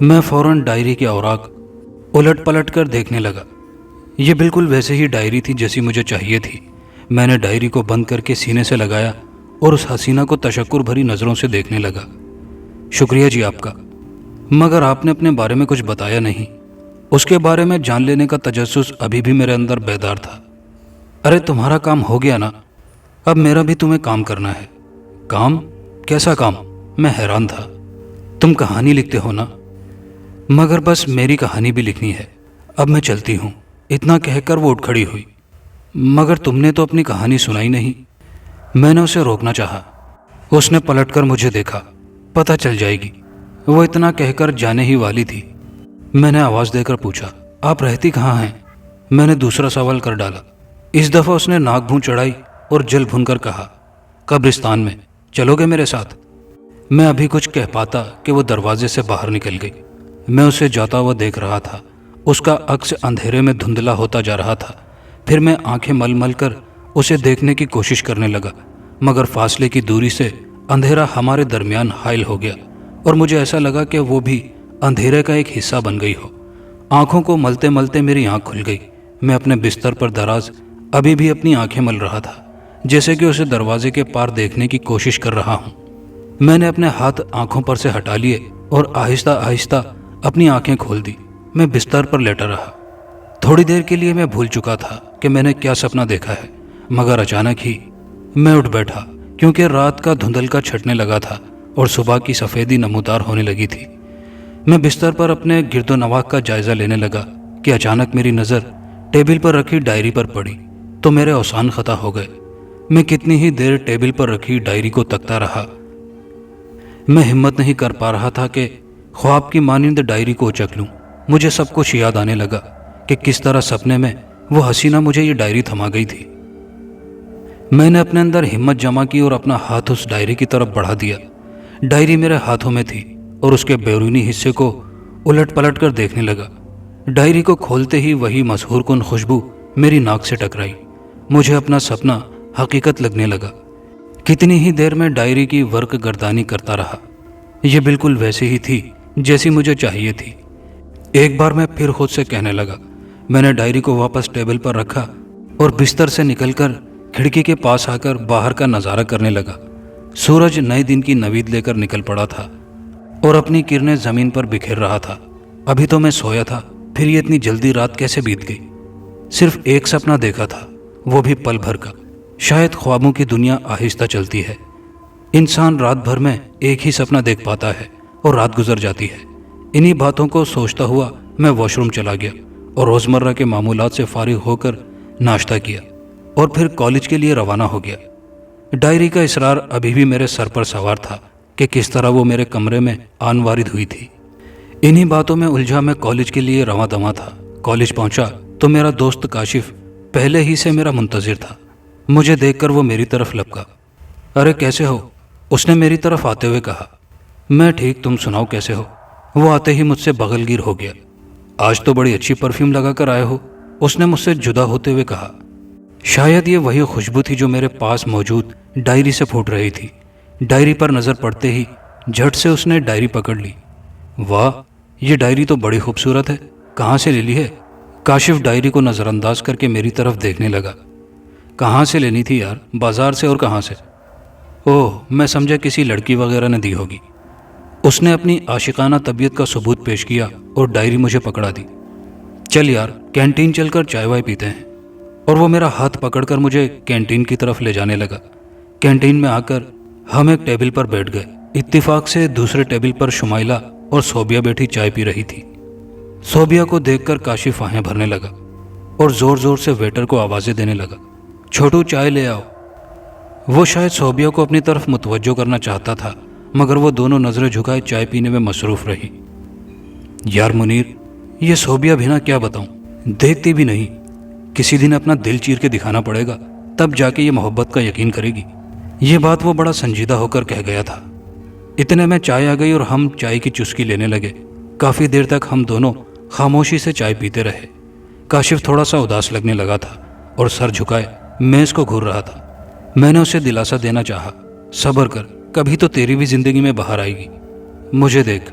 میں فوراً ڈائری کے اوراق الٹ پلٹ کر دیکھنے لگا۔ یہ بالکل ویسے ہی ڈائری تھی جیسی مجھے چاہیے تھی۔ میں نے ڈائری کو بند کر کے سینے سے لگایا اور اس حسینہ کو تشکر بھری نظروں سے دیکھنے لگا۔ شکریہ جی آپ کا، مگر آپ نے اپنے بارے میں کچھ بتایا نہیں۔ اس کے بارے میں جان لینے کا تجسس ابھی بھی میرے اندر بیدار تھا۔ ارے تمہارا کام ہو گیا نا، اب میرا بھی تمہیں کام کرنا ہے۔ کام؟ کیسا کام؟ میں حیران تھا۔ تم کہانی لکھتے ہو نا؟ مگر بس میری کہانی بھی لکھنی ہے۔ اب میں چلتی ہوں۔ اتنا کہہ کر وہ اٹھ کھڑی ہوئی۔ مگر تم نے تو اپنی کہانی سنائی نہیں۔ میں نے اسے روکنا چاہا۔ اس نے پلٹ کر مجھے دیکھا۔ پتہ چل جائے گی، وہ اتنا کہہ کر جانے ہی والی تھی۔ میں نے آواز دے کر پوچھا، آپ رہتی کہاں ہیں؟ میں نے دوسرا سوال کر ڈالا۔ اس دفعہ اس نے ناک بھون چڑھائی اور جل بھن کر کہا، قبرستان میں۔ چلو گے میرے ساتھ؟ میں ابھی کچھ کہہ پاتا کہ وہ دروازے سے باہر نکل گئی۔ میں اسے جاتا ہوا دیکھ رہا تھا۔ اس کا عکس اندھیرے میں دھندلا ہوتا جا رہا تھا۔ پھر میں آنکھیں مل مل کر اسے دیکھنے کی کوشش کرنے لگا، مگر فاصلے کی دوری سے اندھیرا ہمارے درمیان حائل ہو گیا اور مجھے ایسا لگا کہ وہ بھی اندھیرے کا ایک حصہ بن گئی ہو۔ آنکھوں کو ملتے ملتے میری آنکھ کھل گئی۔ میں اپنے بستر پر دراز ابھی بھی اپنی آنکھیں مل رہا تھا، جیسے کہ اسے دروازے کے پار دیکھنے کی کوشش کر رہا ہوں۔ میں نے اپنے ہاتھ آنکھوں پر سے ہٹا لیے اور آہستہ آہستہ اپنی آنکھیں کھول دی۔ میں بستر پر لیٹا رہا۔ تھوڑی دیر کے لیے میں بھول چکا تھا کہ میں نے کیا سپنا دیکھا ہے، مگر اچانک ہی میں اٹھ بیٹھا، کیونکہ رات کا دھندلکا چھٹنے لگا تھا اور صبح کی سفیدی نمودار ہونے لگی تھی۔ میں بستر پر اپنے گرد و نواح کا جائزہ لینے لگا کہ اچانک میری نظر ٹیبل پر رکھی ڈائری پر پڑی تو میرے اوسان خطا ہو گئے۔ میں کتنی ہی دیر ٹیبل پر رکھی ڈائری کو تکتا رہا۔ میں ہمت نہیں کر پا رہا تھا کہ خواب کی مانند ڈائری کو اچک لوں۔ مجھے سب کچھ یاد آنے لگا کہ کس طرح سپنے میں وہ حسینہ مجھے یہ ڈائری تھما گئی تھی۔ میں نے اپنے اندر ہمت جمع کی اور اپنا ہاتھ اس ڈائری کی طرف بڑھا دیا۔ ڈائری میرے ہاتھوں میں تھی اور اس کے بیرونی حصے کو الٹ پلٹ کر دیکھنے لگا۔ ڈائری کو کھولتے ہی وہی مسحور کن خوشبو میری ناک سے ٹکرائی۔ مجھے اپنا سپنا حقیقت لگنے لگا۔ کتنی ہی دیر میں ڈائری کی ورق گردانی کرتا رہا۔ یہ بالکل ویسی ہی تھی جیسی مجھے چاہیے تھی۔ ایک بار میں پھر خود سے کہنے لگا۔ میں نے ڈائری کو واپس ٹیبل پر رکھا اور بستر سے نکل کر کھڑکی کے پاس آ کر باہر کا نظارہ کرنے لگا۔ سورج نئے دن کی نوید لے کر نکل پڑا تھا اور اپنی کرنیں زمین پر بکھیر رہا تھا۔ ابھی تو میں سویا تھا، پھر یہ اتنی جلدی رات کیسے بیت گئی؟ صرف ایک سپنا دیکھا تھا، وہ بھی پل بھر کا۔ شاید خوابوں کی دنیا آہستہ چلتی ہے۔ انسان رات بھر میں ایک ہی سپنا دیکھ پاتا ہے اور رات گزر جاتی ہے۔ انہی باتوں کو سوچتا ہوا میں واش روم چلا گیا اور روزمرہ کے معمولات سے فارغ ہو کر ناشتہ کیا اور پھر کالج کے لیے روانہ ہو گیا۔ ڈائری کا اسرار ابھی بھی میرے سر پر سوار تھا کہ کس طرح وہ میرے کمرے میں آن وارد ہوئی تھی۔ انہی باتوں میں الجھا میں کالج کے لیے رواں دواں تھا۔ کالج پہنچا تو میرا دوست کاشف پہلے ہی سے میرا منتظر تھا۔ مجھے دیکھ کر وہ میری طرف لپکا۔ ارے کیسے ہو؟ اس نے میری طرف آتے ہوئے کہا۔ میں ٹھیک، تم سناؤ کیسے ہو؟ وہ آتے ہی مجھ سے بغل گیر ہو گیا۔ آج تو بڑی اچھی پرفیوم لگا کر آئے ہو، اس نے مجھ سے جدا ہوتے ہوئے کہا۔ شاید یہ وہی خوشبو تھی جو میرے پاس موجود ڈائری سے پھوٹ رہی تھی۔ ڈائری پر نظر پڑتے ہی جھٹ سے اس نے ڈائری پکڑ لی۔ واہ، یہ ڈائری تو بڑی خوبصورت ہے، کہاں سے لے لی ہے؟ کاشف ڈائری کو نظر انداز کر کے میری طرف دیکھنے لگا۔ کہاں سے لینی تھی یار؟ بازار سے، اور کہاں سے؟ اوہ، میں سمجھا کسی لڑکی وغیرہ نے دی ہوگی۔ اس نے اپنی عاشقانہ طبیعت کا ثبوت پیش کیا اور ڈائری مجھے پکڑا دی۔ چل یار، کینٹین چل کر چائے وائے پیتے ہیں۔ اور وہ میرا ہاتھ پکڑ کر مجھے کینٹین کی طرف لے جانے لگا۔ کینٹین میں آ کر ہم ایک ٹیبل پر بیٹھ گئے۔ اتفاق سے دوسرے ٹیبل پر شمائلہ اور صوبیہ بیٹھی چائے پی رہی تھی۔ صوبیہ کو دیکھ کر کاشف آہیں بھرنے لگا اور زور زور سے ویٹر کو آوازیں دینے لگا، چھوٹو چائے لے آؤ۔ وہ شاید صوبیہ کو اپنی طرف متوجہ کرنا چاہتا تھا، مگر وہ دونوں نظریں جھکائے چائے پینے میں مصروف رہی۔ یار منیر، یہ صوبیہ بھی نہ کیا بتاؤں، دیکھتی بھی نہیں۔ کسی دن اپنا دل چیر کے دکھانا پڑے گا، تب جا کے یہ محبت کا یقین کرے گی۔ یہ بات وہ بڑا سنجیدہ ہو کر کہہ گیا تھا۔ اتنے میں چائے آ گئی اور ہم چائے کی چسکی لینے لگے۔ کافی دیر تک ہم دونوں خاموشی سے چائے پیتے رہے۔ کاشف تھوڑا سا اداس لگنے لگا تھا اور سر جھکائے میز کو گھور رہا تھا۔ میں نے اسے دلاسا دینا چاہا، صبر کر، کبھی تو تیری بھی زندگی میں بہار آئے گی۔ مجھے دیکھ،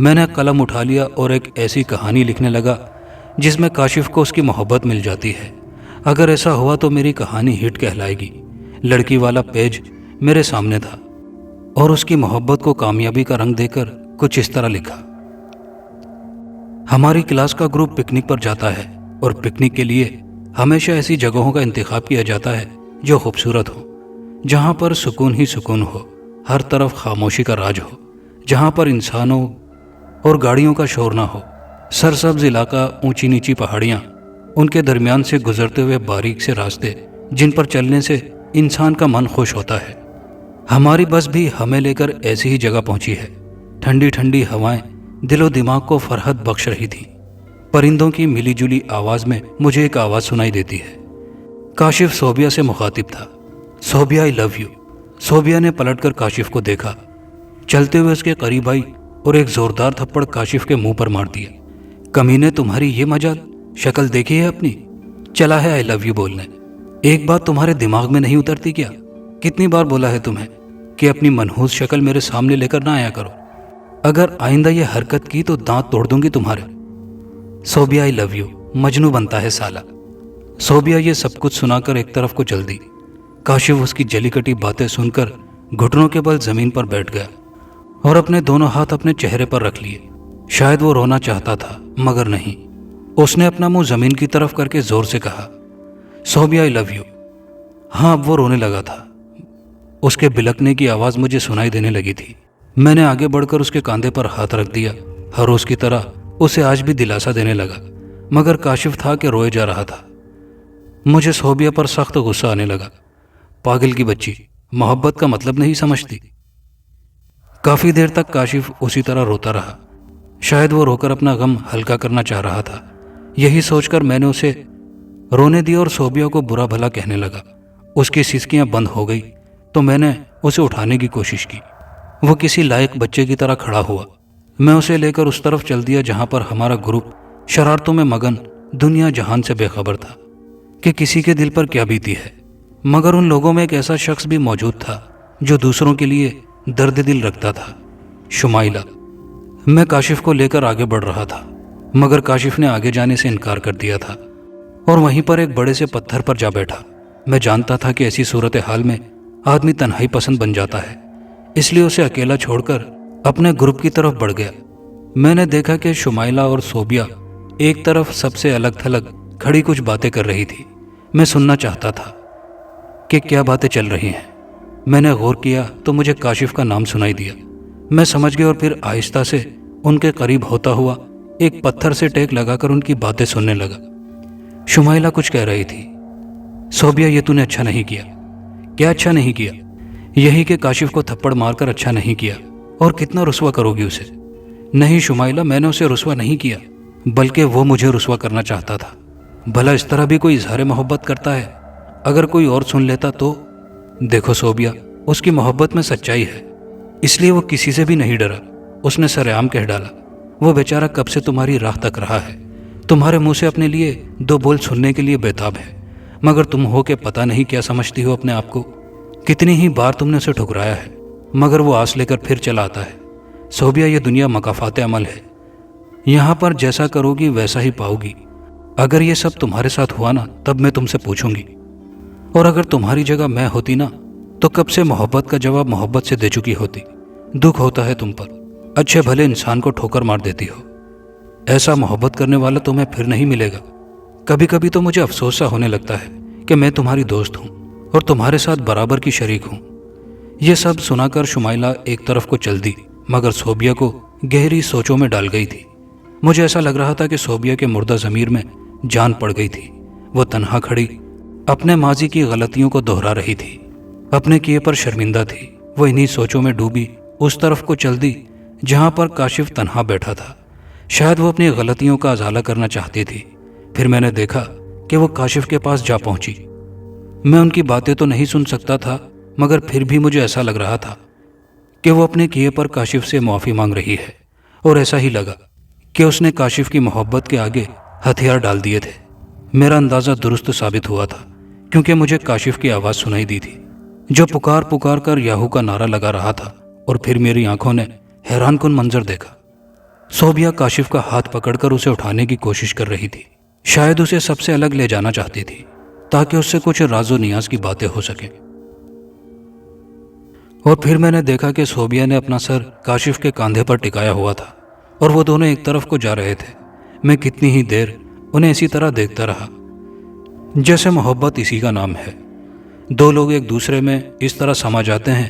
میں نے قلم اٹھا لیا اور ایک ایسی کہانی لکھنے لگا جس میں کاشف کو اس کی محبت مل جاتی ہے۔ اگر ایسا ہوا تو میری کہانی ہٹ کہلائے گی۔ لڑکی والا پیج میرے سامنے تھا اور اس کی محبت کو کامیابی کا رنگ دے کر کچھ اس طرح لکھا: ہماری کلاس کا گروپ پکنک پر جاتا ہے اور پکنک کے لیے ہمیشہ ایسی جگہوں کا انتخاب کیا جاتا ہے جو خوبصورت ہو، جہاں پر سکون ہی سکون ہو، ہر طرف خاموشی کا راج ہو، جہاں پر انسانوں اور گاڑیوں کا شور نہ ہو، سرسبز علاقہ، اونچی نیچی پہاڑیاں، ان کے درمیان سے گزرتے ہوئے باریک سے راستے جن پر چلنے سے انسان کا من خوش ہوتا ہے۔ ہماری بس بھی ہمیں لے کر ایسی ہی جگہ پہنچی ہے۔ ٹھنڈی ٹھنڈی ہوائیں دل و دماغ کو فرحت بخش رہی تھی۔ پرندوں کی ملی جلی آواز میں مجھے ایک آواز سنائی دیتی ہے۔ کاشف صوبیہ سے مخاطب تھا: صوبیہ آئی لو یو۔ صوبیہ نے پلٹ کر کاشف کو دیکھا، چلتے ہوئے اس کے قریب آئی اور ایک زوردار تھپڑ کاشف کے منہ پر مار دیا۔ کمینے، تمہاری یہ مجال، شکل دیکھی ہے اپنی، چلا ہے آئی لو یو بولنے۔ ایک بات تمہارے دماغ میں نہیں اترتی کیا؟ کتنی بار بولا ہے تمہیں کہ اپنی منحوس شکل میرے سامنے لے کر نہ آیا کرو؟ اگر آئندہ یہ حرکت کی تو دانت توڑ دوں گی تمہارے۔ صوبیہ آئی لو یو، مجنوں بنتا ہے سالا۔ صوبیہ یہ سب کچھ سنا کر ایک طرف کو چل دی۔ کاشف اس کی جلی کٹی باتیں سن کر گھٹنوں کے بل زمین پر بیٹھ گیا اور اپنے دونوں ہاتھ اپنے چہرے پر رکھ لیے۔ شاید وہ رونا چاہتا تھا مگر نہیں۔ اس نے اپنا منہ زمین کی طرف کر کے زور سے کہا: صوبیہ آئی لو یو۔ ہاں، اب وہ رونے لگا تھا۔ اس کے بلکنے کی آواز مجھے سنائی دینے لگی تھی۔ میں نے آگے بڑھ کر اس کے کاندھے پر ہاتھ رکھ دیا، ہر روز کی طرح اسے آج بھی دلاسا دینے لگا، مگر کاشف تھا کہ روئے جا رہا تھا۔ مجھے صوبیہ پر سخت غصہ آنے لگا۔ پاگل کی بچی، محبت کا مطلب نہیں سمجھتی۔ کافی دیر تک کاشف اسی طرح روتا رہا۔ شاید وہ رو کر اپنا غم ہلکا کرنا چاہ رہا تھا۔ یہی سوچ کر میں نے اسے رونے دیا اور صوبیہ کو برا بھلا کہنے لگا۔ اس کی سسکیاں بند ہو گئی تو میں نے اسے اٹھانے کی کوشش کی۔ وہ کسی لائق بچے کی طرح کھڑا ہوا۔ میں اسے لے کر اس طرف چل دیا جہاں پر ہمارا گروپ شرارتوں میں مگن، دنیا جہان سے بے خبر تھا کہ کسی کے دل پر کیا بیتی ہے۔ مگر ان لوگوں میں ایک ایسا شخص بھی موجود تھا جو دوسروں کے لیے درد دل رکھتا تھا: شمائلہ۔ میں کاشف کو لے کر آگے بڑھ رہا تھا مگر کاشف نے آگے جانے سے انکار کر دیا تھا اور وہیں پر ایک بڑے سے پتھر پر جا بیٹھا۔ میں جانتا تھا کہ ایسی صورتحال میں آدمی تنہائی پسند بن جاتا ہے، اس لیے اسے اکیلا چھوڑ کر اپنے گروپ کی طرف بڑھ گیا۔ میں نے دیکھا کہ شمائلہ اور صوبیہ ایک طرف سب سے الگ تھلگ کھڑی کچھ باتیں کر رہی تھی۔ میں سننا چاہتا تھا کہ کیا باتیں چل رہی ہیں۔ میں نے غور کیا تو مجھے کاشف کا نام سنائی دیا۔ میں سمجھ گیا اور پھر آہستہ سے ان کے قریب ہوتا ہوا ایک پتھر سے ٹیک لگا کر ان کی باتیں سننے لگا۔ شمائلہ کچھ کہہ رہی تھی: صوبیہ، یہ تو نے اچھا نہیں کیا۔ کیا اچھا نہیں کیا؟ یہی کہ کاشف کو تھپڑ مار کر اچھا نہیں کیا، اور کتنا رسوا کرو گی اسے؟ نہیں شمائلہ، میں نے اسے رسوا نہیں کیا، بلکہ وہ مجھے رسوا کرنا چاہتا تھا۔ بھلا اس طرح بھی کوئی اظہار محبت کرتا ہے؟ اگر کوئی اور سن لیتا تو؟ دیکھو صوبیہ، اس کی محبت میں سچائی ہے، اس لیے وہ کسی سے بھی نہیں ڈرا۔ اس نے سرعام کہہ ڈالا: وہ بیچارہ کب سے تمہاری راہ تک رہا ہے، تمہارے منہ سے اپنے لیے دو بول سننے کے لیے بےتاب ہے، مگر تم ہو کہ پتہ نہیں کیا سمجھتی ہو اپنے آپ کو۔ کتنی ہی بار تم نے اسے ٹھکرایا ہے مگر وہ آس لے کر پھر چلا آتا ہے۔ صوبیہ، یہ دنیا مکافات عمل ہے، یہاں پر جیسا کرو گی ویسا ہی پاؤ گی۔ اگر یہ سب تمہارے ساتھ ہوا نا، تب میں تم سے پوچھوں گی، اور اگر تمہاری جگہ میں ہوتی نا تو کب سے محبت کا جواب محبت سے دے چکی ہوتی۔ دکھ ہوتا ہے تم پر، اچھے بھلے انسان کو ٹھوکر مار دیتی ہو۔ ایسا محبت کرنے والا تمہیں پھر نہیں ملے گا۔ کبھی کبھی تو مجھے افسوس سا ہونے لگتا ہے کہ میں تمہاری دوست ہوں اور تمہارے ساتھ برابر کی شریک ہوں۔ یہ سب سنا کر شمائلہ ایک طرف کو چل دی مگر صوبیہ کو گہری سوچوں میں ڈال گئی تھی۔ مجھے ایسا لگ رہا تھا کہ صوبیہ کے مردہ ضمیر میں جان پڑ گئی تھی۔ وہ تنہا کھڑی اپنے ماضی کی غلطیوں کو دہرا رہی تھی، اپنے کیے پر شرمندہ تھی۔ وہ انہی سوچوں میں ڈوبی اس طرف کو چل دی جہاں پر کاشف تنہا بیٹھا تھا۔ شاید وہ اپنی غلطیوں کا ازالہ کرنا چاہتی تھی۔ پھر میں نے دیکھا کہ وہ کاشف کے پاس جا پہنچی۔ میں ان کی باتیں تو نہیں سن سکتا تھا مگر پھر بھی مجھے ایسا لگ رہا تھا کہ وہ اپنے کیے پر کاشف سے معافی مانگ رہی ہے، اور ایسا ہی لگا کہ اس نے کاشف کی محبت کے آگے ہتھیار ڈال دیے تھے۔ میرا اندازہ درست ثابت ہوا تھا کیونکہ مجھے کاشف کی آواز سنائی دی تھی جو پکار پکار کر یاہو کا نعرہ لگا رہا تھا، اور پھر میری آنکھوں نے حیران کن منظر دیکھا۔ صوبیہ کاشف کا ہاتھ پکڑ کر اسے اٹھانے کی کوشش کر رہی تھی، شاید اسے سب سے الگ لے جانا چاہتی تھی تاکہ اس سے کچھ راز و نیاز کی باتیں ہو سکیں۔ اور پھر میں نے دیکھا کہ صوبیہ نے اپنا سر کاشف کے کاندھے پر ٹکایا ہوا تھا اور وہ دونوں ایک طرف کو جا رہے تھے۔ میں کتنی ہی دیر انہیں اسی طرح دیکھتا رہا، جیسے محبت اسی کا نام ہے۔ دو لوگ ایک دوسرے میں اس طرح سما جاتے ہیں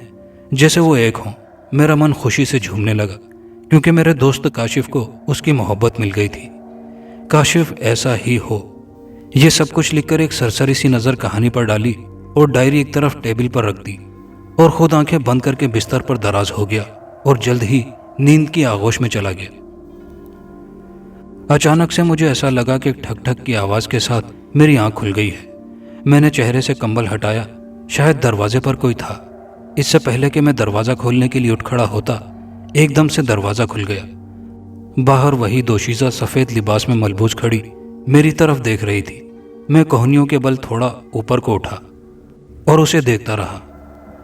جیسے وہ ایک ہوں۔ میرا من خوشی سے جھومنے لگا کیونکہ میرے دوست کاشف کو اس کی محبت مل گئی تھی۔ کاشف ایسا ہی ہو، یہ سب کچھ لکھ کر ایک سرسری سی نظر کہانی پر ڈالی اور ڈائری ایک طرف ٹیبل پر رکھ دی اور خود آنکھیں بند کر کے بستر پر دراز ہو گیا اور جلد ہی نیند کی آغوش میں چلا گیا۔ اچانک سے مجھے ایسا لگا کہ ٹھک ٹھک کی آواز کے ساتھ میری آنکھ کھل گئی ہے۔ میں نے چہرے سے کمبل ہٹایا، شاید دروازے پر کوئی تھا۔ اس سے پہلے کہ میں دروازہ کھولنے کے لیے اٹھ کھڑا ہوتا، ایک دم سے دروازہ کھل گیا۔ باہر وہی دوشیزہ سفید لباس میں ملبوس کھڑی میری طرف دیکھ رہی تھی۔ میں کوہنیوں کے بل تھوڑا اوپر کو اٹھا اور اسے دیکھتا رہا۔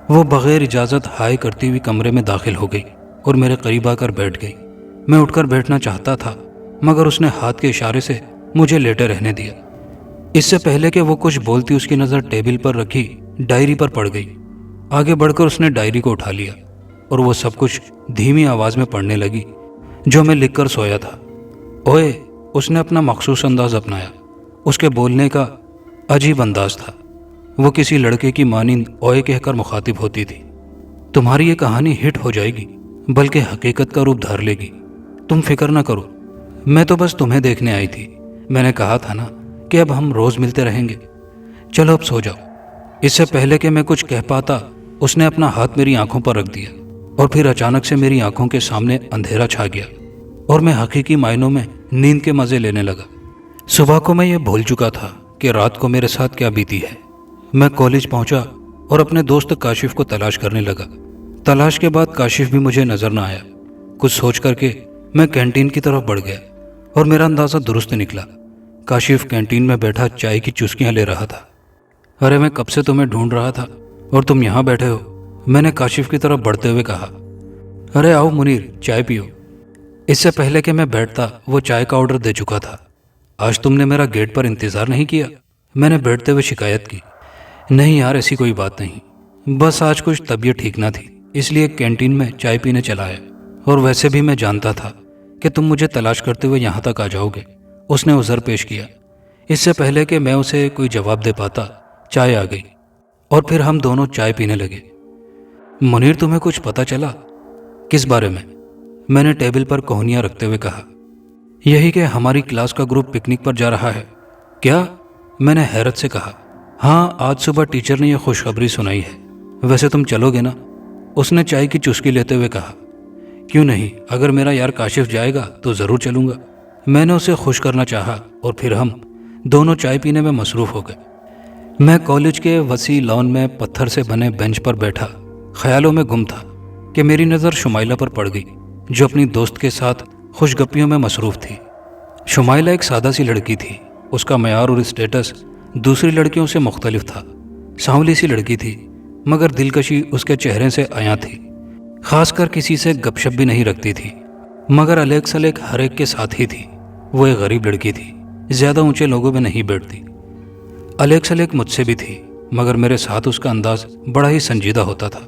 وہ بغیر اجازت ہائے کرتی ہوئی کمرے میں داخل ہو گئی اور میرے قریب آ کر بیٹھ گئی۔ میں اٹھ کر بیٹھنا چاہتا تھا مگر اس نے ہاتھ کے اشارے سے مجھے لیٹے رہنے دیا۔ اس سے پہلے کہ وہ کچھ بولتی اس کی نظر ٹیبل پر رکھی ڈائری پر پڑ گئی۔ آگے بڑھ کر اس نے ڈائری کو اٹھا لیا اور وہ سب کچھ دھیمی آواز میں پڑھنے لگی جو میں لکھ کر سویا تھا۔ اوئے، اس نے اپنا مخصوص انداز اپنایا۔ اس کے بولنے کا عجیب انداز تھا۔ وہ کسی لڑکے کی مانند اوئے کہہ کر مخاطب ہوتی تھی۔ تمہاری یہ کہانی ہٹ ہو جائے گی، بلکہ حقیقت کا روپ دھار لے گی۔ تم فکر نہ کرو، میں تو بس تمہیں دیکھنے آئی تھی۔ میں نے کہا تھا نا کہ اب ہم روز ملتے رہیں گے۔ چلو اب سو جاؤ۔ اس سے پہلے کہ میں کچھ کہہ پاتا، اس نے اپنا ہاتھ میری آنکھوں پر رکھ دیا اور پھر اچانک سے میری آنکھوں کے سامنے اندھیرا چھا گیا اور میں حقیقی معنوں میں نیند کے مزے لینے لگا۔ صبح کو میں یہ بھول چکا تھا کہ رات کو میرے ساتھ کیا بیتی ہے۔ میں کالج پہنچا اور اپنے دوست کاشف کو تلاش کرنے لگا۔ تلاش کے بعد کاشف بھی مجھے نظر نہ آیا۔ کچھ سوچ کر کے میں کینٹین کی طرف بڑھ گیا اور میرا اندازہ درست نکلا۔ کاشف کینٹین میں بیٹھا چائے کی چسکیاں لے رہا تھا۔ ارے میں کب سے تمہیں ڈھونڈ رہا تھا اور تم یہاں بیٹھے ہو، میں نے کاشف کی طرف بڑھتے ہوئے کہا۔ ارے آؤ منیر، چائے پیو۔ اس سے پہلے کہ میں بیٹھتا وہ چائے کا آرڈر دے چکا تھا۔ آج تم نے میرا گیٹ پر انتظار نہیں کیا؟ میں نے بیٹھتے ہوئے شکایت کی۔ نہیں یار، ایسی کوئی بات نہیں، بس آج کچھ طبیعت ٹھیک نہ تھی، اس لیے کینٹین میں چائے پینے چلا آیا، اور ویسے بھی میں جانتا تھا کہ تم مجھے تلاش کرتے ہوئے یہاں تک آ جاؤ گے۔ اس نے عذر پیش کیا۔ اس سے پہلے کہ میں اسے کوئی جواب دے پاتا، چائے آ گئی اور پھر ہم دونوں چائے پینے لگے۔ منیر، تمہیں کچھ پتہ چلا؟ کس بارے میں؟ میں نے ٹیبل پر کوہنیاں رکھتے ہوئے کہا۔ یہی کہ ہماری کلاس کا گروپ پکنک پر جا رہا ہے۔ کیا؟ میں نے حیرت سے کہا۔ ہاں، آج صبح ٹیچر نے یہ خوشخبری سنائی ہے۔ ویسے تم چلو گے نا؟ اس نے چائے کی چسکی لیتے ہوئے کہا۔ کیوں نہیں، اگر میرا یار کاشف جائے گا تو ضرور چلوں گا۔ میں نے اسے خوش کرنا چاہا اور پھر ہم دونوں چائے پینے میں مصروف ہو گئے۔ میں کالج کے وسیع لان میں پتھر سے بنے بینچ پر بیٹھا خیالوں میں گم تھا کہ میری نظر شمائلہ پر پڑ گئی، جو اپنی دوست کے ساتھ خوش گپیوں میں مصروف تھی۔ شمائلہ ایک سادہ سی لڑکی تھی۔ اس کا معیار اور اسٹیٹس دوسری لڑکیوں سے مختلف تھا۔ سانولی سی لڑکی تھی مگر دلکشی اس کے چہرے سے عیاں تھی۔ خاص کر کسی سے گپ شپ بھی نہیں رکھتی تھی، مگر الیک سلیک ہر ایک کے ساتھ ہی تھی۔ وہ ایک غریب لڑکی تھی، زیادہ اونچے لوگوں میں نہیں بیٹھتی۔ الیک سلیک مجھ سے بھی تھی مگر میرے ساتھ اس کا انداز بڑا ہی سنجیدہ ہوتا تھا،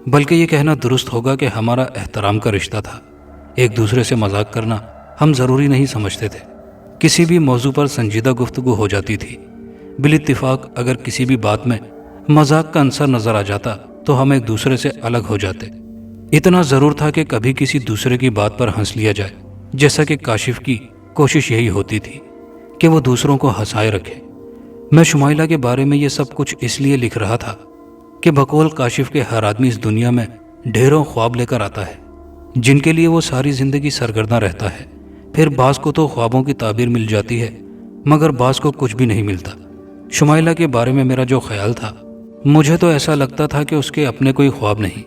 بلکہ یہ کہنا درست ہوگا کہ ہمارا احترام کا رشتہ تھا۔ ایک دوسرے سے مذاق کرنا ہم ضروری نہیں سمجھتے تھے۔ کسی بھی موضوع پر سنجیدہ گفتگو ہو جاتی تھی۔ بالاتفاق اگر کسی بھی بات میں مذاق کا عنصر نظر آ جاتا تو ہم ایک دوسرے سے الگ ہو جاتے۔ اتنا ضرور تھا کہ کبھی کسی دوسرے کی بات پر ہنس لیا جائے، جیسا کہ کاشف کی کوشش یہی ہوتی تھی کہ وہ دوسروں کو ہنسائے رکھے۔ میں شمائلہ کے بارے میں یہ سب کچھ اس لیے لکھ رہا تھا کہ بقول کاشف کے ہر آدمی اس دنیا میں ڈھیروں خواب لے کر آتا ہے جن کے لیے وہ ساری زندگی سرگرداں رہتا ہے۔ پھر بعض کو تو خوابوں کی تعبیر مل جاتی ہے مگر بعض کو کچھ بھی نہیں ملتا۔ شمائلہ کے بارے میں میرا جو خیال تھا، مجھے تو ایسا لگتا تھا کہ اس کے اپنے کوئی خواب نہیں۔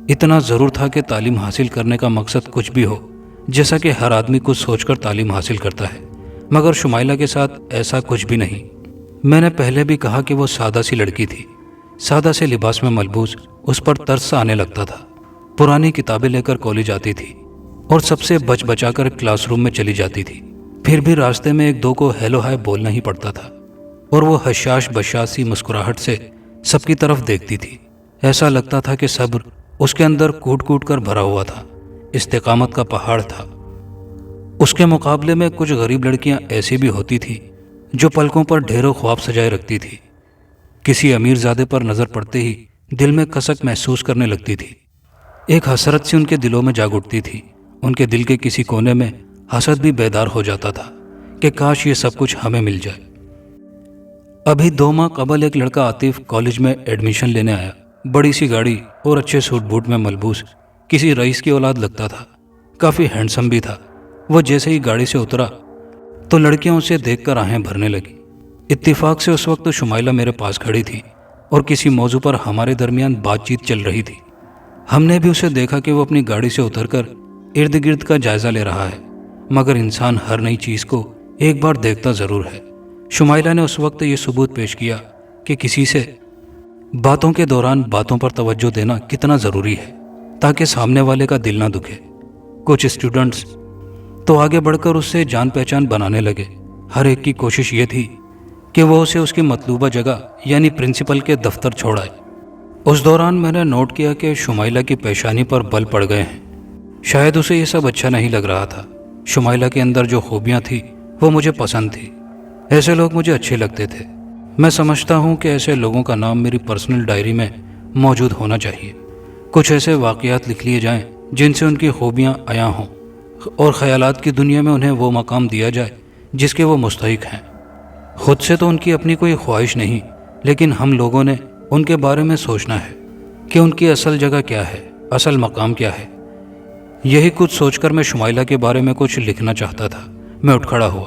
اتنا ضرور تھا کہ تعلیم حاصل کرنے کا مقصد کچھ بھی ہو، جیسا کہ ہر آدمی کچھ سوچ کر تعلیم حاصل کرتا ہے، مگر شمائلہ کے ساتھ ایسا کچھ بھی نہیں۔ میں نے پہلے بھی کہا کہ وہ سادہ سی لڑکی تھی۔ سادہ سے لباس میں ملبوس اس پر ترس آنے لگتا تھا۔ پرانی کتابیں لے کر کالج آتی تھی اور سب سے بچ بچا کر کلاس روم میں چلی جاتی تھی۔ پھر بھی راستے میں ایک دو کو ہیلو ہائے بولنا ہی پڑتا تھا، اور وہ حشاش بشاش سی مسکراہٹ سے سب کی طرف دیکھتی تھی۔ ایسا لگتا تھا کہ صبر اس کے اندر کوٹ کوٹ کر بھرا ہوا تھا، استقامت کا پہاڑ تھا۔ اس کے مقابلے میں کچھ غریب لڑکیاں ایسی بھی ہوتی تھیں جو پلکوں پر ڈھیروں خواب سجائے رکھتی تھی۔ کسی امیر زادے پر نظر پڑتے ہی دل میں کسک محسوس کرنے لگتی تھی۔ ایک حسرت سی ان کے دلوں میں جاگ اٹھتی تھی۔ ان کے دل کے کسی کونے میں حسد بھی بیدار ہو جاتا تھا کہ کاش یہ سب کچھ ہمیں مل جائے۔ ابھی 2 ماہ قبل ایک لڑکا عاطف کالج میں ایڈمیشن لینے آیا۔ بڑی سی گاڑی اور اچھے سوٹ بوٹ میں ملبوس کسی رئیس کی اولاد لگتا تھا۔ کافی ہینڈسم بھی تھا۔ وہ جیسے ہی گاڑی سے اترا تو لڑکیاں اسے دیکھ کر آہیں بھرنے لگی۔ اتفاق سے اس وقت شمائلہ میرے پاس کھڑی تھی اور کسی موضوع پر ہمارے درمیان بات چیت چل رہی تھی۔ ہم نے بھی اسے دیکھا کہ وہ اپنی گاڑی سے اتر کر ارد گرد کا جائزہ لے رہا ہے، مگر انسان ہر نئی چیز کو ایک بار دیکھتا ضرور ہے۔ شمائلہ نے اس وقت یہ ثبوت پیش کیا کہ کسی سے باتوں کے دوران باتوں پر توجہ دینا کتنا ضروری ہے تاکہ سامنے والے کا دل نہ دکھے۔ کچھ اسٹوڈنٹس تو آگے بڑھ کر اس سے جان پہچان بنانے لگے۔ ہر ایک کی کوشش یہ تھی کہ وہ اسے اس کی مطلوبہ جگہ یعنی پرنسپل کے دفتر چھوڑائے۔ اس دوران میں نے نوٹ کیا کہ شمائلہ کی پیشانی پر بل پڑ گئے ہیں۔ شاید اسے یہ سب اچھا نہیں لگ رہا تھا۔ شمائلہ کے اندر جو خوبیاں تھیں وہ مجھے پسند تھی۔ ایسے لوگ مجھے اچھے لگتے تھے۔ میں سمجھتا ہوں کہ ایسے لوگوں کا نام میری پرسنل ڈائری میں موجود ہونا چاہیے۔ کچھ ایسے واقعات لکھ لیے جائیں جن سے ان کی خوبیاں عیاں ہوں اور خیالات کی دنیا میں انہیں وہ مقام دیا جائے جس کے وہ مستحق ہیں۔ خود سے تو ان کی اپنی کوئی خواہش نہیں، لیکن ہم لوگوں نے ان کے بارے میں سوچنا ہے کہ ان کی اصل جگہ کیا ہے، اصل مقام کیا ہے۔ یہی کچھ سوچ کر میں شمائلہ کے بارے میں کچھ لکھنا چاہتا تھا۔ میں اٹھ کھڑا ہوا۔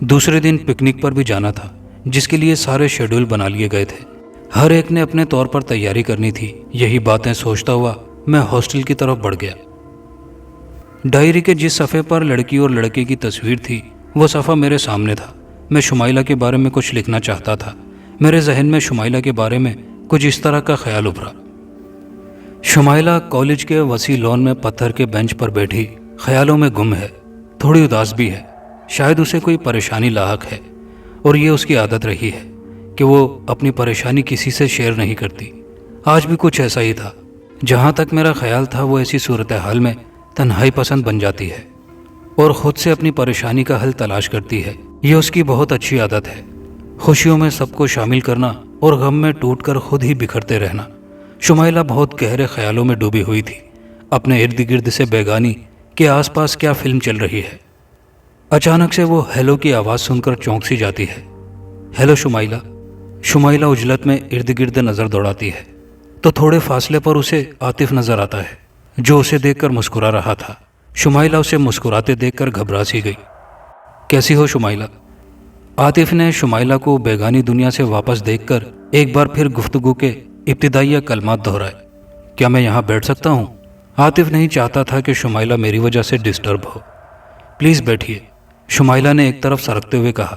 دوسرے دن پکنک پر بھی جانا تھا جس کے لیے سارے شیڈول بنا لیے گئے تھے۔ ہر ایک نے اپنے طور پر تیاری کرنی تھی۔ یہی باتیں سوچتا ہوا میں ہاسٹل کی طرف بڑھ گیا۔ ڈائری کے جس صفحے پر لڑکی اور لڑکے کی تصویر تھی وہ صفحہ میرے سامنے تھا۔ میں شمائلہ کے بارے میں کچھ لکھنا چاہتا تھا۔ میرے ذہن میں شمائلہ کے بارے میں کچھ اس طرح کا خیال ابھرا۔ شمائلہ کالج کے وسیع لان میں پتھر کے بینچ پر بیٹھی خیالوں میں گم ہے، تھوڑی اداس بھی ہے۔ شاید اسے کوئی پریشانی لاحق ہے اور یہ اس کی عادت رہی ہے کہ وہ اپنی پریشانی کسی سے شیئر نہیں کرتی۔ آج بھی کچھ ایسا ہی تھا۔ جہاں تک میرا خیال تھا وہ ایسی صورتحال میں تنہائی پسند بن جاتی ہے اور خود سے اپنی پریشانی کا حل تلاش کرتی ہے۔ یہ اس کی بہت اچھی عادت ہے، خوشیوں میں سب کو شامل کرنا اور غم میں ٹوٹ کر خود ہی بکھرتے رہنا۔ شمائلہ بہت گہرے خیالوں میں ڈوبی ہوئی تھی، اپنے ارد گرد سے بیگانی کہ آس پاس کیا فلم چل رہی ہے۔ اچانک سے وہ ہیلو کی آواز سن کر چونک سی جاتی ہے۔ ہیلو شمائلہ۔ شمائلہ عجلت میں ارد گرد نظر دوڑاتی ہے تو تھوڑے فاصلے پر اسے عاطف نظر آتا ہے جو اسے دیکھ کر مسکرا رہا تھا۔ شمائلہ اسے مسکراتے دیکھ کر گھبرا سی گئی۔ کیسی ہو شمائلہ؟ عاطف نے شمائلہ کو بیگانی دنیا سے واپس دیکھ کر ایک بار پھر گفتگو کے ابتدائی کلمات دہرائے۔ کیا میں یہاں بیٹھ سکتا ہوں؟ عاطف نہیں چاہتا تھا کہ شمائلہ میری وجہ سے ڈسٹرب ہو۔ پلیز بیٹھیے، شمائلہ نے ایک طرف سرکتے ہوئے کہا۔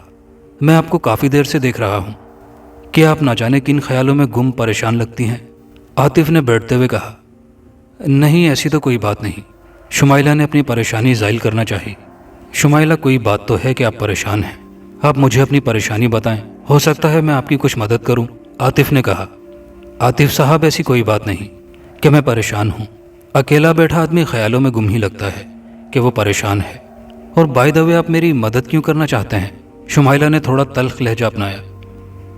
میں آپ کو کافی دیر سے دیکھ رہا ہوں۔ کیا آپ نہ جانے کن خیالوں میں گم پریشان لگتی ہیں؟ عاطف نے بیٹھتے ہوئے کہا۔ نہیں، ایسی تو کوئی بات نہیں۔ شمائلہ نے اپنی پریشانی ظاہر کرنا چاہی۔ شمائلہ، کوئی بات تو ہے کہ آپ پریشان ہیں۔ آپ مجھے اپنی پریشانی بتائیں، ہو سکتا ہے میں آپ کی کچھ مدد کروں، عاطف نے کہا۔ عاطف صاحب، ایسی کوئی بات نہیں کہ میں پریشان ہوں۔ اکیلا بیٹھا آدمی خیالوں میں گم ہی لگتا ہے کہ وہ پریشان ہے۔ اور بائی دا وے، آپ میری مدد کیوں کرنا چاہتے ہیں؟ شمائلہ نے تھوڑا تلخ لہجہ اپنایا۔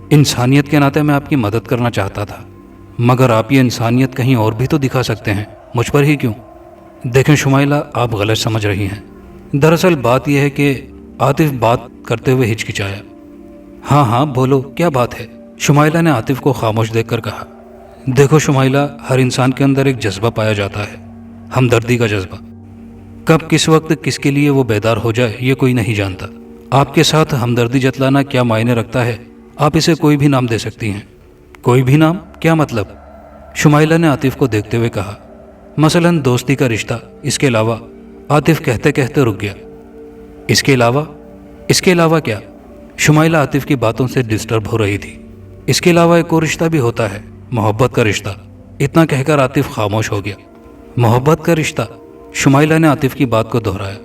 انسانیت کے ناطے میں آپ کی مدد کرنا چاہتا تھا، مگر آپ یہ انسانیت کہیں اور بھی تو دکھا سکتے ہیں، مجھ پر ہی کیوں؟ دیکھیں شمائلہ، آپ غلط سمجھ رہی ہیں۔ دراصل بات یہ ہے کہ عاطف بات کرتے ہوئے ہچکچایا۔ ہاں بولو، کیا بات ہے؟ شمائلہ نے عاطف کو خاموش دیکھ کر کہا۔ دیکھو شمائلہ، ہر انسان کے اندر ایک جذبہ پایا جاتا ہے، ہمدردی کا جذبہ۔ کب کس وقت کس کے لیے وہ بیدار ہو جائے یہ کوئی نہیں جانتا۔ آپ کے ساتھ ہمدردی جتلانا کیا معنی رکھتا ہے؟ آپ اسے کوئی بھی نام دے سکتی ہیں۔ کوئی بھی نام؟ کیا مطلب؟ شمائلہ نے عاطف کو دیکھتے ہوئے کہا۔ مثلاً دوستی کا رشتہ، اس کے علاوہ۔ عاطف کہتے کہتے رک گیا۔ اس کے علاوہ؟ اس کے علاوہ کیا؟ شمائلہ عاطف کی باتوں سے ڈسٹرب ہو رہی تھی۔ اس کے علاوہ ایک اور رشتہ بھی ہوتا ہے، محبت کا رشتہ۔ اتنا کہہ کر عاطف خاموش ہو گیا۔ محبت کا رشتہ؟ شمائلہ نے عاطف کی بات کو دہرایا۔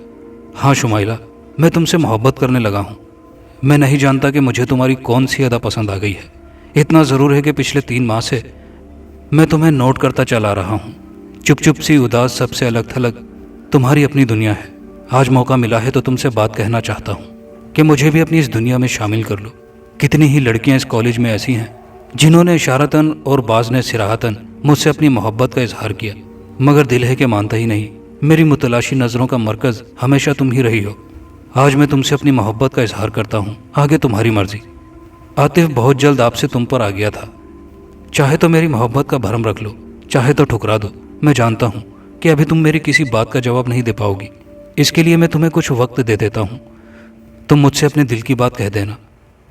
ہاں شمائلہ، میں تم سے محبت کرنے لگا ہوں۔ میں نہیں جانتا کہ مجھے تمہاری کون سی ادا پسند آ گئی ہے۔ اتنا ضرور ہے کہ پچھلے 3 ماہ سے میں تمہیں نوٹ کرتا چلا رہا ہوں۔ چپ چپ سی اداس سب سے الگ تھلگ تمہاری اپنی دنیا ہے۔ آج موقع ملا ہے تو تم سے بات کہنا چاہتا ہوں کہ مجھے بھی اپنی اس دنیا میں شامل کر لو۔ کتنی ہی لڑکیاں اس کالج میں ایسی ہیں جنہوں نے اشارتاً اور بعض نے صراحتاً مجھ سے اپنی محبت کا اظہار کیا، مگر دل ہے کہ مانتا ہی نہیں۔ میری متلاشی نظروں کا مرکز ہمیشہ تم ہی رہی ہو۔ آج میں تم سے اپنی محبت کا اظہار کرتا ہوں، آگے تمہاری مرضی۔ عاطف بہت جلد آپ سے تم پر آ گیا تھا۔ چاہے تو میری محبت کا بھرم رکھ لو، چاہے تو ٹھکرا دو۔ میں جانتا ہوں کہ ابھی تم میری کسی بات کا جواب نہیں دے پاؤ گی، اس کے لیے میں تمہیں کچھ وقت دے دیتا ہوں۔ تم مجھ سے اپنے دل کی بات کہہ دینا۔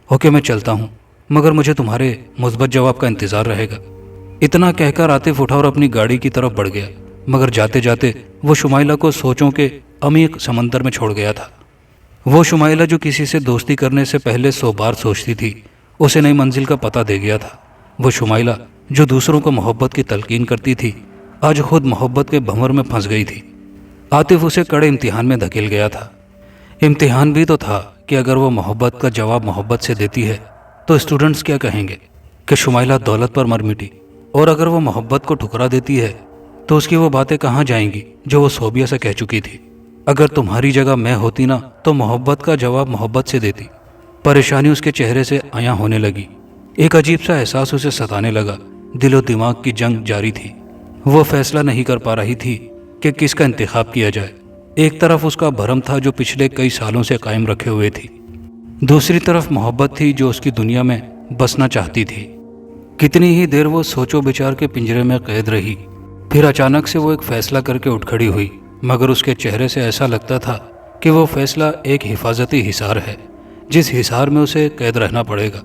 اوکے، میں چلتا ہوں، مگر مجھے تمہارے مثبت جواب کا انتظار رہے گا۔ اتنا کہہ کر عاطف اٹھا اور اپنی گاڑی کی طرف بڑھ گیا، مگر جاتے جاتے وہ شمائلہ کو سوچوں کے عمیق سمندر میں چھوڑ گیا تھا۔ وہ شمائلہ جو کسی سے دوستی کرنے سے پہلے 100 بار سوچتی تھی، اسے نئی منزل کا پتہ دے گیا تھا۔ وہ شمائلہ جو دوسروں کو محبت کی تلقین کرتی تھی، آج خود محبت کے بھنور میں پھنس گئی تھی۔ عاطف اسے کڑے امتحان میں دھکیل گیا تھا۔ امتحان بھی تو تھا کہ اگر وہ محبت کا جواب محبت سے دیتی ہے تو اسٹوڈنٹس کیا کہیں گے کہ شمائلہ دولت پر مر مٹی، اور اگر وہ محبت کو ٹھکرا دیتی ہے تو اس کی وہ باتیں کہاں جائیں گی جو وہ صوبیہ سے کہہ چکی تھی۔ اگر تمہاری جگہ میں ہوتی نا تو محبت کا جواب محبت سے دیتی۔ پریشانی اس کے چہرے سے عیاں ہونے لگی۔ ایک عجیب سا احساس اسے ستانے لگا۔ دل و دماغ کی جنگ جاری تھی۔ وہ فیصلہ نہیں کر پا رہی تھی کہ کس کا انتخاب کیا جائے۔ ایک طرف اس کا بھرم تھا جو پچھلے کئی سالوں سے قائم رکھے ہوئے تھی، دوسری طرف محبت تھی جو اس کی دنیا میں بسنا چاہتی تھی۔ کتنی ہی دیر وہ سوچو بچار کے پنجرے میں قید رہی، پھر اچانک سے وہ ایک فیصلہ کر کے اٹھ کھڑی ہوئی، مگر اس کے چہرے سے ایسا لگتا تھا کہ وہ فیصلہ ایک حفاظتی حصار ہے جس حصار میں اسے قید رہنا پڑے گا۔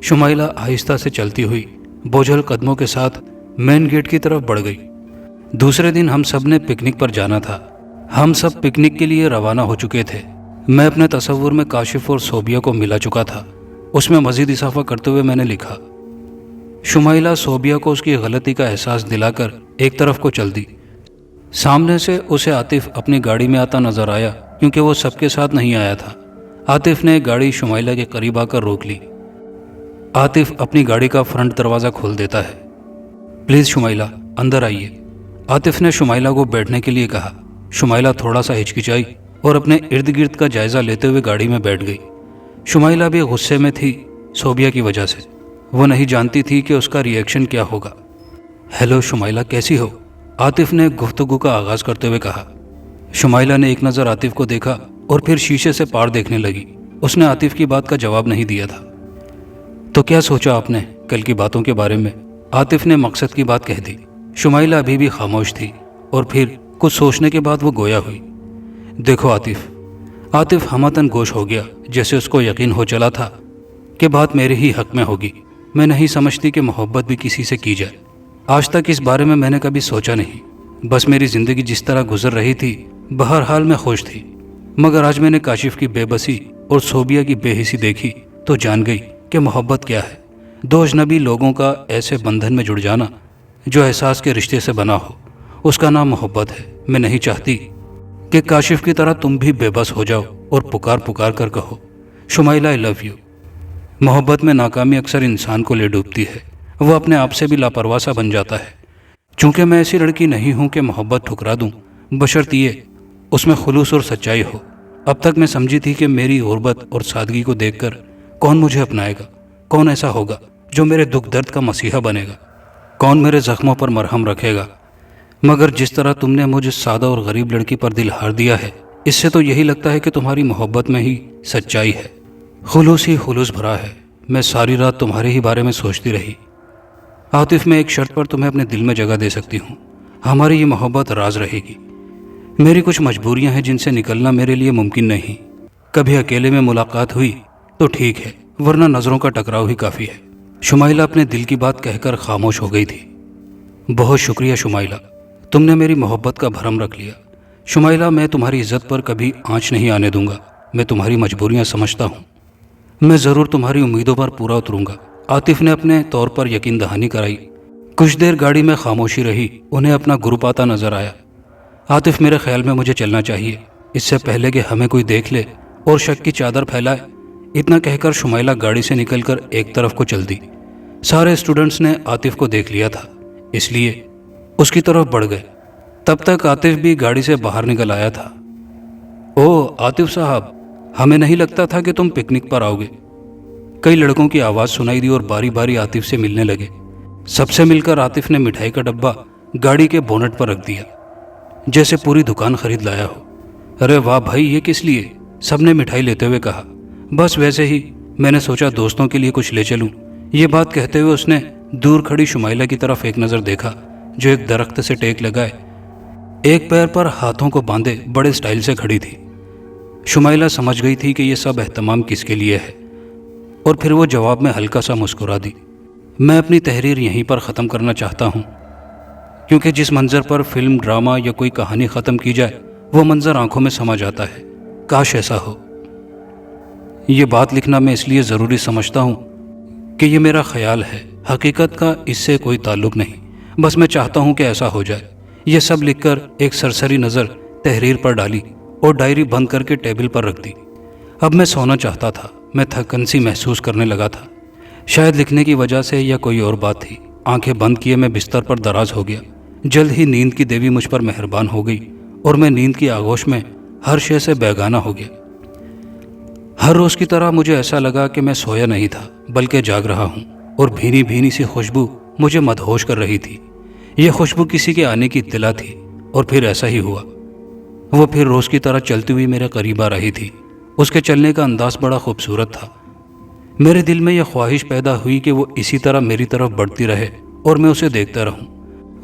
شمائلہ آہستہ سے چلتی ہوئی بوجھل قدموں کے ساتھ مین گیٹ کی طرف بڑھ گئی۔ دوسرے دن ہم سب نے پکنک پر جانا تھا۔ ہم سب پکنک کے لیے روانہ ہو چکے تھے۔ میں اپنے تصور میں کاشف اور صوبیہ کو ملا چکا تھا۔ اس میں مزید اضافہ کرتے ہوئے میں نے لکھا، شمائلہ صوبیہ کو اس کی غلطی کا احساس دلا کر ایک طرف کو چل دی۔ سامنے سے اسے عاطف اپنی گاڑی میں آتا نظر آیا، کیونکہ وہ سب کے ساتھ نہیں آیا تھا۔ عاطف نے گاڑی شمائلہ کے قریب آ کر روک لی۔ عاطف اپنی گاڑی کا فرنٹ دروازہ کھول دیتا ہے۔ پلیز شمائلہ، اندر آئیے۔ عاطف نے شمائلہ کو بیٹھنے کے لیے کہا۔ شمائلہ تھوڑا سا ہچکچائی اور اپنے ارد گرد کا جائزہ لیتے ہوئے گاڑی میں بیٹھ گئی۔ شمائلہ بھی غصے میں تھی صوبیہ کی وجہ سے۔ وہ نہیں جانتی تھی کہ اس کا ری ایکشن کیا ہوگا۔ ہیلو شمائلہ، کیسی ہو؟ عاطف نے گفتگو کا آغاز کرتے ہوئے کہا۔ شمائلہ نے ایک نظر عاطف کو دیکھا اور پھر شیشے سے پار دیکھنے لگی۔ اس نے عاطف کی بات کا جواب نہیں دیا تھا۔ تو کیا سوچا آپ نے کل کی باتوں کے بارے میں؟ عاطف نے مقصد کی بات کہہ دی۔ شمائلہ ابھی بھی خاموش تھی اور پھر کچھ سوچنے کے بعد وہ گویا ہوئی۔ دیکھو عاطف ہمتن گوش ہو گیا، جیسے اس کو یقین ہو چلا تھا کہ بات میرے ہی حق میں ہوگی۔ میں نہیں سمجھتی کہ محبت بھی کسی سے کی جائے۔ آج تک اس بارے میں میں نے کبھی سوچا نہیں۔ بس میری زندگی جس طرح گزر رہی تھی بہرحال میں خوش تھی، مگر آج میں نے کاشف کی بے بسی اور صوبیہ کی بے حسی دیکھی تو جان گئی کہ محبت کیا ہے۔ دو اجنبی لوگوں کا ایسے بندھن میں جڑ جانا جو احساس کے رشتے سے بنا ہو، اس کا نام محبت ہے۔ میں نہیں چاہتی کہ کاشف کی طرح تم بھی بے بس ہو جاؤ اور پکار پکار کر کہو، شمائلہ آئی لو یو۔ محبت میں ناکامی اکثر انسان کو لے ڈوبتی ہے، وہ اپنے آپ سے بھی لاپرواہ سا بن جاتا ہے۔ چونکہ میں ایسی لڑکی نہیں ہوں کہ محبت ٹھکرا دوں، بشرطیے اس میں خلوص اور سچائی ہو۔ اب تک میں سمجھی تھی کہ میری غربت اور سادگی کو دیکھ کر کون مجھے اپنائے گا، کون ایسا ہوگا جو میرے دکھ درد کا مسیحا بنے گا، کون میرے زخموں پر مرہم رکھے گا۔ مگر جس طرح تم نے مجھے سادہ اور غریب لڑکی پر دل ہار دیا ہے، اس سے تو یہی لگتا ہے کہ تمہاری محبت میں ہی سچائی ہے، خلوص ہی خلوص بھرا ہے۔ میں ساری رات تمہارے ہی بارے میں سوچتی رہی۔ عاطف، میں ایک شرط پر تمہیں اپنے دل میں جگہ دے سکتی ہوں۔ ہماری یہ محبت راز رہے گی۔ میری کچھ مجبوریاں ہیں جن سے نکلنا میرے لیے ممکن نہیں۔ کبھی اکیلے میں ملاقات ہوئی تو ٹھیک ہے، ورنہ نظروں کا ٹکراؤ ہی کافی ہے۔ شمائلہ اپنے دل کی بات کہہ کر خاموش ہو گئی تھی۔ بہت شکریہ شمائلہ، تم نے میری محبت کا بھرم رکھ لیا۔ شمائلہ، میں تمہاری عزت پر کبھی آنچ نہیں آنے دوں گا۔ میں تمہاری مجبوریاں سمجھتا ہوں، میں ضرور تمہاری امیدوں پر پورا اتروں گا۔ عاطف نے اپنے طور پر یقین دہانی کرائی۔ کچھ دیر گاڑی میں خاموشی رہی۔ انہیں اپنا گروپ آتا نظر آیا۔ عاطف میرے خیال میں مجھے چلنا چاہیے، اس سے پہلے کہ ہمیں کوئی دیکھ لے اور شک کی چادر پھیلائے۔ اتنا کہہ کر شمائلہ گاڑی سے نکل کر ایک طرف کو چل دی۔ سارے اسٹوڈنٹس نے عاطف کو دیکھ لیا تھا، اس لیے اس کی طرف بڑھ گئے۔ تب تک عاطف بھی گاڑی سے باہر نکل آیا تھا۔ او عاطف صاحب، ہمیں نہیں لگتا تھا کہ تم پکنک پر آؤ گے۔ کئی لڑکوں کی آواز سنائی دی اور باری باری عاطف سے ملنے لگے۔ سب سے مل کر عاطف نے مٹھائی کا ڈبہ گاڑی کے بونٹ پر رکھ دیا، جیسے پوری دکان خرید لایا ہو۔ ارے واہ بھائی، یہ کس لیے؟ سب نے مٹھائی لیتے ہوئے کہا۔ بس ویسے ہی، میں نے سوچا دوستوں کے لیے کچھ لے چلوں۔ یہ بات کہتے ہوئے اس نے دور کھڑی شمائلہ کی طرف ایک نظر دیکھا، جو ایک درخت سے ٹیک لگائے ایک پیر پر ہاتھوں کو باندھے بڑے سٹائل سے کھڑی تھی۔ شمائلہ سمجھ گئی تھی کہ یہ سب اہتمام کس کے لیے ہے، اور پھر وہ جواب میں ہلکا سا مسکرا دی۔ میں اپنی تحریر یہیں پر ختم کرنا چاہتا ہوں، کیونکہ جس منظر پر فلم، ڈرامہ یا کوئی کہانی ختم کی جائے وہ منظر آنکھوں میں سما جاتا ہے۔ کاش ایسا ہو۔ یہ بات لکھنا میں اس لیے ضروری سمجھتا ہوں کہ یہ میرا خیال ہے، حقیقت کا اس سے کوئی تعلق نہیں۔ بس میں چاہتا ہوں کہ ایسا ہو جائے۔ یہ سب لکھ کر ایک سرسری نظر تحریر پر ڈالی اور ڈائری بند کر کے ٹیبل پر رکھ دی۔ اب میں سونا چاہتا تھا۔ میں تھکن سی محسوس کرنے لگا تھا، شاید لکھنے کی وجہ سے یا کوئی اور بات تھی۔ آنکھیں بند کیے میں بستر پر دراز ہو گیا۔ جلد ہی نیند کی دیوی مجھ پر مہربان ہو گئی اور میں نیند کی آغوش میں ہر شے سے بیگانہ ہو گیا۔ ہر روز کی طرح مجھے ایسا لگا کہ میں سویا نہیں تھا بلکہ جاگ رہا ہوں، اور بھینی بھینی سی خوشبو مجھے مدہوش کر رہی تھی۔ یہ خوشبو کسی کے آنے کی اطلاع تھی، اور پھر ایسا ہی ہوا۔ وہ پھر روز کی طرح چلتی ہوئی میرے قریب آ رہی تھی۔ اس کے چلنے کا انداز بڑا خوبصورت تھا۔ میرے دل میں یہ خواہش پیدا ہوئی کہ وہ اسی طرح میری طرف بڑھتی رہے اور میں اسے دیکھتا رہوں۔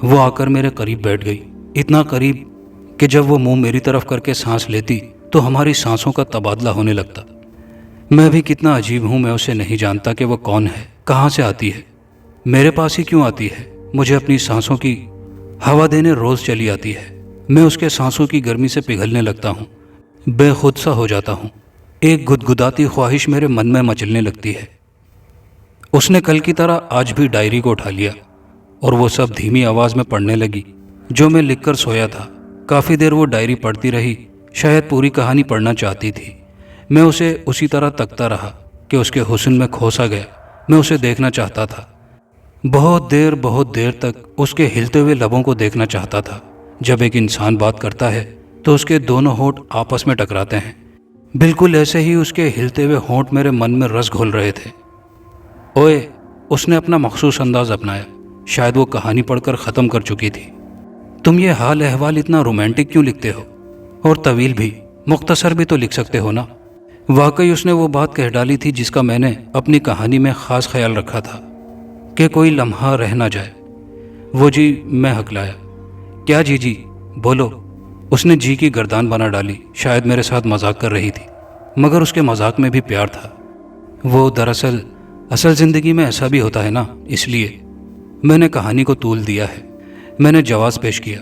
وہ آ کر میرے قریب بیٹھ گئی، اتنا قریب کہ جب وہ منہ میری طرف کر کے سانس لیتی تو ہماری سانسوں کا تبادلہ ہونے لگتا۔ میں بھی کتنا عجیب ہوں، میں اسے نہیں جانتا کہ وہ کون ہے، کہاں سے آتی ہے، میرے پاس ہی کیوں آتی ہے۔ مجھے اپنی سانسوں کی ہوا دینے روز چلی آتی ہے۔ میں اس کے سانسوں کی گرمی سے پگھلنے لگتا ہوں، بے خود سا ہو جاتا ہوں۔ ایک گدگداتی خواہش میرے من میں مچلنے لگتی ہے۔ اس نے کل کی طرح آج بھی ڈائری کو اٹھا لیا اور وہ سب دھیمی آواز میں پڑھنے لگی جو میں لکھ کر سویا تھا۔ کافی دیر وہ ڈائری پڑھتی رہی، شاید پوری کہانی پڑھنا چاہتی تھی۔ میں اسے اسی طرح تکتا رہا کہ اس کے حسن میں کھوسا گیا۔ میں اسے دیکھنا چاہتا تھا، بہت دیر تک اس کے ہلتے ہوئے لبوں کو دیکھنا چاہتا تھا۔ جب ایک انسان بات کرتا ہے تو اس کے دونوں ہونٹ آپس میں ٹکراتے ہیں، بالکل ایسے ہی اس کے ہلتے ہوئے ہونٹ میرے من میں رس گھول رہے تھے۔ اوئے، اس نے اپنا مخصوص انداز اپنایا، شاید وہ کہانی پڑھ کر ختم کر چکی تھی۔ تم یہ حال احوال اتنا رومانٹک کیوں لکھتے ہو؟ اور طویل بھی، مختصر بھی تو لکھ سکتے ہو نا؟ واقعی اس نے وہ بات کہہ ڈالی تھی جس کا میں نے اپنی کہانی میں خاص خیال رکھا تھا کہ کوئی لمحہ رہ نہ جائے۔ وہ جی، میں ہکلایا۔ کیا جی بولو۔ اس نے جی کی گردان بنا ڈالی، شاید میرے ساتھ مذاق کر رہی تھی، مگر اس کے مذاق میں بھی پیار تھا۔ وہ دراصل اصل زندگی میں ایسا بھی ہوتا ہے نا، اس لیے میں نے کہانی کو طول دیا ہے۔ میں نے جواز پیش کیا۔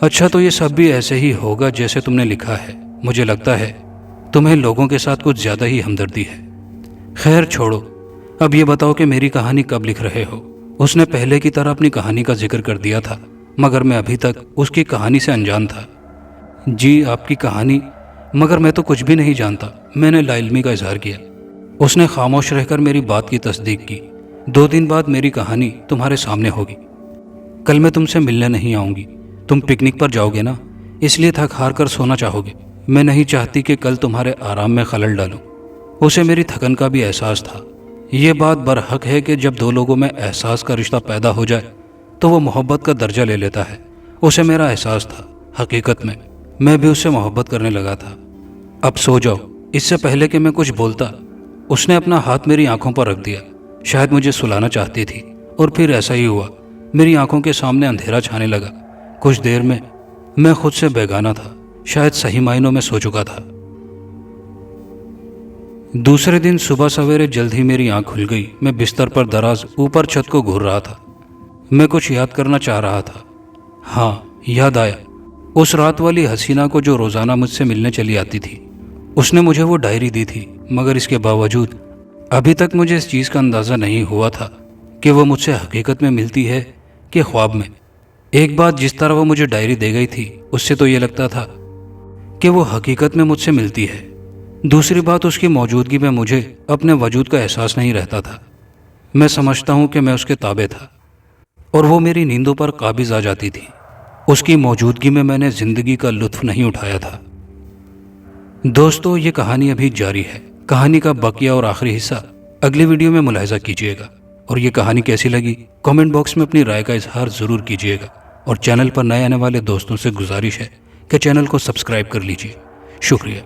اچھا، تو یہ سب بھی ایسے ہی ہوگا جیسے تم نے لکھا ہے۔ مجھے لگتا ہے تمہیں لوگوں کے ساتھ کچھ زیادہ ہی ہمدردی ہے۔ خیر چھوڑو، اب یہ بتاؤ کہ میری کہانی کب لکھ رہے ہو؟ اس نے پہلے کی طرح اپنی کہانی کا ذکر کر دیا تھا، مگر میں ابھی تک اس کی کہانی سے انجان تھا۔ جی، آپ کی کہانی؟ مگر میں تو کچھ بھی نہیں جانتا، میں نے لا علمی کا اظہار کیا۔ اس نے خاموش رہ کر میری بات کی تصدیق کی۔ 2 دن بعد میری کہانی تمہارے سامنے ہوگی۔ کل میں تم سے ملنے نہیں آؤں گی، تم پکنک پر جاؤ گے نا، اس لیے تھک ہار کر سونا چاہو گے۔ میں نہیں چاہتی کہ کل تمہارے آرام میں خلل ڈالوں۔ اسے میری تھکن کا بھی احساس تھا۔ یہ بات برحق ہے کہ جب 2 لوگوں میں احساس کا رشتہ پیدا ہو جائے تو وہ محبت کا درجہ لے لیتا ہے۔ اسے میرا احساس تھا، حقیقت میں بھی اس سے محبت کرنے لگا تھا۔ اب سو جاؤ۔ اس سے پہلے کہ میں کچھ بولتا، اس نے اپنا ہاتھ میری آنکھوں پر رکھ دیا، شاید مجھے سلانا چاہتی تھی، اور پھر ایسا ہی ہوا۔ میری آنکھوں کے سامنے اندھیرا چھانے لگا۔ کچھ دیر میں خود سے بیگانہ تھا، شاید صحیح معنوں میں سو چکا تھا۔ دوسرے دن صبح سویرے جلد ہی میری آنکھ کھل گئی۔ میں بستر پر دراز اوپر چھت کو گھور رہا تھا۔ میں کچھ یاد کرنا چاہ رہا تھا۔ ہاں، یاد آیا، اس رات والی حسینہ کو جو روزانہ مجھ سے ملنے چلی آتی تھی۔ اس نے مجھے وہ ڈائری دی تھی، مگر اس کے باوجود ابھی تک مجھے اس چیز کا اندازہ نہیں ہوا تھا کہ وہ مجھ سے حقیقت میں ملتی ہے کہ خواب میں۔ ایک بات جس طرح وہ مجھے ڈائری دے گئی تھی اس سے تو یہ لگتا تھا کہ وہ حقیقت میں مجھ سے ملتی ہے۔ دوسری بات، اس کی موجودگی میں مجھے اپنے وجود کا احساس نہیں رہتا تھا۔ میں سمجھتا ہوں کہ میں اس کے تابع تھا اور وہ میری نیندوں پر قابض آ جاتی تھی۔ اس کی موجودگی میں نے زندگی کا لطف نہیں اٹھایا تھا۔ دوستو، یہ کہانی ابھی جاری ہے۔ کہانی کا بقیہ اور آخری حصہ اگلی ویڈیو میں ملاحظہ کیجیے گا، اور یہ کہانی کیسی لگی کامنٹ باکس میں اپنی رائے کا اظہار ضرور کیجیے گا، اور چینل پر نئے آنے والے دوستوں سے گزارش ہے کہ چینل کو سبسکرائب کر لیجیے۔ شکریہ۔